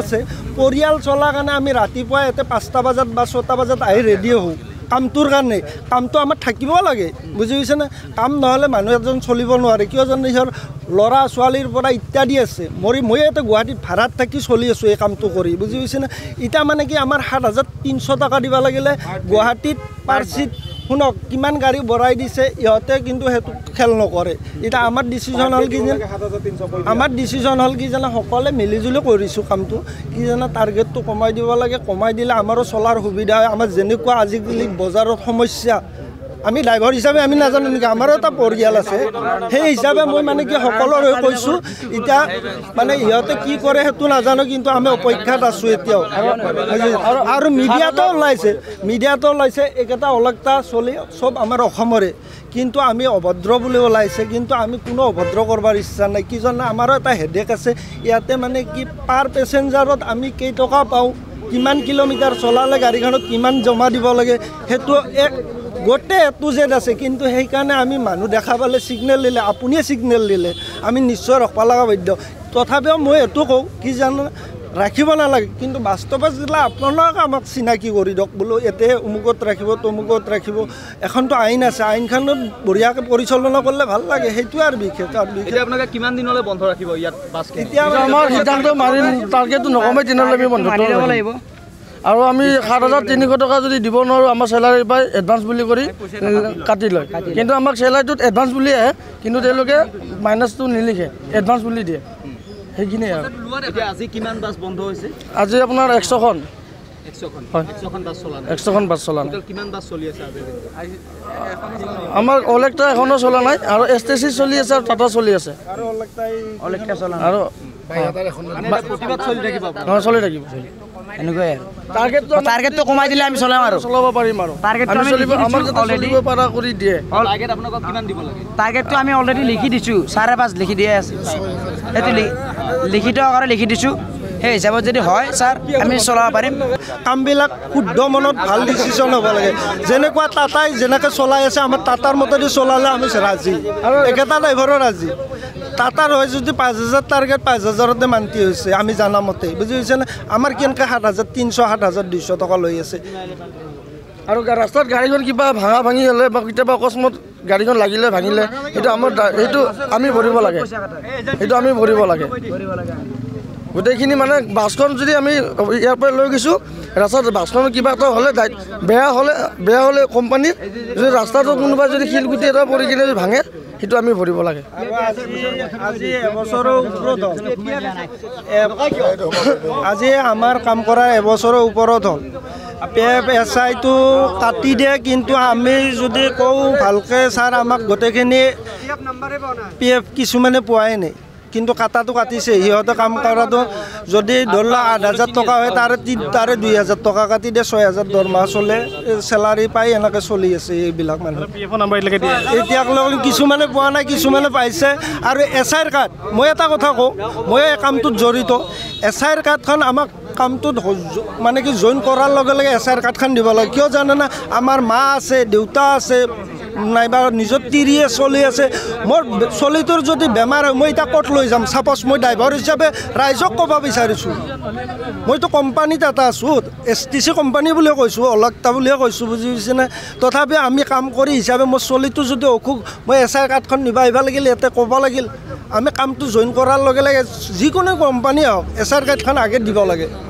আছে পৰিয়াল চলাৰ কাৰণে আমি ৰাতিপুৱা ইয়াতে 5টা বজাত বা 6টা বজাত আহি ৰেডি হওঁ কামটোৰ কাৰণে কামটো আমাৰ থাকিব লাগে বুজি পাইছেনে কাম নহ'লে মানুহ এজন চলিব নোৱাৰে কিয় জানে সিহঁৰ ল'ৰা ছোৱালীৰ পৰা ইত্যাদি আছে মই ইয়াতে গুৱাহাটীত ভাড়াত থাকি চলি আছোঁ এই কামটো কৰি বুজি পাইছেনে এতিয়া মানে কি আমাৰ 7,300 টকা দিব লাগিলে গুৱাহাটীত পাৰ চিট শুনক কিমান গাড়ী বঢ়াই দিছে ইহঁতে কিন্তু সেইটো খেল নকৰে এতিয়া আমাৰ ডিচিজন হ'ল কি জানে সকলোৱে মিলিজুলি কৰিছোঁ কামটো কি জানে টাৰ্গেটটো কমাই দিব লাগে কমাই দিলে আমাৰো চলাৰ সুবিধা হয় আমাৰ যেনেকুৱা আজিকালি বজাৰত সমস্যা আমি ড্ৰাইভাৰ হিচাপে আমি নাজানো নেকি আমাৰো এটা পৰিয়াল আছে সেই হিচাপে মই মানে কি সকলোৰে কৈছোঁ এতিয়া মানে ইহঁতে কি কৰে সেইটো নাজানো কিন্তু আমি অপেক্ষাত আছোঁ এতিয়াও আৰু মিডিয়াটো ওলাইছে এইকেইটা অলগতা চলি চব আমাৰ অসমৰে কিন্তু আমি অভদ্ৰ বুলি ওলাইছে কিন্তু আমি কোনো অভদ্ৰ কৰবাৰ ইচ্ছা নাই কি জানে আমাৰো এটা হেডেক আছে ইয়াতে মানে কি পাৰ পেচেঞ্জাৰত আমি কেইটকা পাওঁ কিমান কিলোমিটাৰ চলালে গাড়ীখনত কিমান জমা দিব লাগে সেইটো এক গোটেই এটো জেড আছে কিন্তু সেইকাৰণে আমি মানুহ দেখা পালে ছিগনেল দিলে আপুনিয়ে ছিগনেল দিলে আমি নিশ্চয় ৰখবা লগা বাধ্য তথাপিও মই এইটো কওঁ কি জানো ৰাখিব নালাগে কিন্তু বাস্তৱত যেতিয়া আপোনালোকে আমাক চিনাকি কৰি দিয়ক বোলো ইয়াতে অমুকত ৰাখিব তমুকত ৰাখিব এখনতো আইন আছে আইনখনত বঢ়িয়াকৈ পৰিচালনা কৰিলে ভাল লাগে সেইটোৱে আৰু বিশেষ আপোনালোকে কিমান দিনলৈ বন্ধ ৰাখিব ইয়াত এতিয়া আমাৰ সিদ্ধান্ত মাৰি টাৰ্গেটটো নকমে দিনলৈ আমি বন্ধ কৰিব লাগিব আৰু আমি 7,300 টকা যদি দিব নোৱাৰোঁ আমাৰ চেলাৰীৰ পৰাই এডভান্স বুলি কৰি কাটি লয় কিন্তু আমাক চেলাৰীটোত এডভান্স বুলি আহে কিন্তু তেওঁলোকে মাইনাছটো নিলিখে এডভান্স বুলি দিয়ে সেইখিনিয়ে আৰু আজি কিমান বাছ বন্ধ হৈছে আজি আপোনাৰ 100খন 100খন বাছ চলা নাই কিমান বাছ চলি আছে আমাৰ অলেক্টা এখনো চলা নাই আৰু STC চলি আছে আৰু টাটা চলি আছে আৰু প্ৰতিবাদ চলি থাকিব চলি থাকিব এনেকুৱাই টাৰ্গেটটো কমাই দিলে আমি চলাম আৰু চলাব পাৰিম আৰু চলিব পৰা কৰি দিয়ে টাৰ্গেটটো আমি অলৰেডি লিখি দিছোঁ 5.5 লিখি দিয়া আছে সেইটো লিখিত আকাৰে লিখি দিছোঁ সেই হিচাপত যদি হয় ছাৰ আমি চলাব পাৰিম কামবিলাক শুদ্ধ মনত ভাল ডিচিশ্যন হ'ব লাগে যেনেকুৱা টাটাই যেনেকৈ চলাই আছে আমাৰ টাটাৰ মতেদি চলালে আমি ৰাজি একেটা ড্ৰাইভাৰো ৰাজি টাটাৰ হয় যদি 5,000 টাৰ্গেট 5,000তে মান্তি হৈছে আমি জানা মতে বুজি পাইছেনে আমাৰ কেনেকৈ 7,300 7,200 টকা লৈ আছে আৰু ৰাস্তাত গাড়ীখন কিবা ভাঙি হ'লে বা কেতিয়াবা অকস্মাত গাড়ীখন লাগিলে ভাঙিলে সেইটো আমাৰ সেইটো আমি ভৰিব লাগে গোটেইখিনি মানে বাছখন যদি আমি ইয়াৰ পৰা লৈ গৈছোঁ ৰাস্তাত বাছখন কিবা এটা হ'লে বেয়া হ'লে কোম্পানীৰ যদি ৰাস্তাটো কোনোবাই যদি শিলগুটি এটা পৰি কিনে যদি ভাঙে সেইটো আমি ভৰিব লাগে আজি আমাৰ কাম কৰা এবছৰৰ ওপৰত হ'ল PF SIটো কাটি দিয়ে কিন্তু আমি যদি কওঁ ভালকৈ ছাৰ আমাক গোটেইখিনি PF কিছুমানে পোৱাই নাই কিন্তু কাটাটো কাটিছে সিহঁতে কাম কৰাটো যদি ধৰি লওক 8,000 টকা হয় তাৰে 2,000 টকা কাটি দিয়ে 6,000 দৰমহা চলে চেলাৰী পাই এনেকৈ চলি আছে এইবিলাক মানুহ এতিয়ালৈকে কিছুমানে পোৱা নাই কিছুমানে পাইছে আৰু SIৰ কাৰ্ড মই এটা কথা কওঁ মই এই কামটোত জড়িত SIৰ কাৰ্ডখন আমাক কামটোত মানে কি জইন কৰাৰ লগে লগে SIৰ কাৰ্ডখন দিব লাগে কিয় জানেনে আমাৰ মা আছে দেউতা আছে নাইবা নিজৰ তিৰিয়ে চলি আছে মোৰ চলিটোৰ যদি বেমাৰ হয় মই এতিয়া ক'ত লৈ যাম ছাপ'জ মই ড্ৰাইভাৰ হিচাপে ৰাইজক ক'ব বিচাৰিছোঁ মইতো কোম্পানীত এটা আছোঁ STC কোম্পানী বুলিয়ে কৈছোঁ অলগতা বুলিয়ে কৈছোঁ বুজি পাইছেনে তথাপি আমি কাম কৰি হিচাপে মোৰ চলিটো যদি অসুখ মই SIৰ কাৰ্ডখন নিব আহিব লাগিল ইয়াতে ক'ব লাগিল আমি কামটো জইন কৰাৰ লগে লগে যিকোনো কোম্পানী হওক SIৰ কাৰ্ডখন আগে দিব লাগে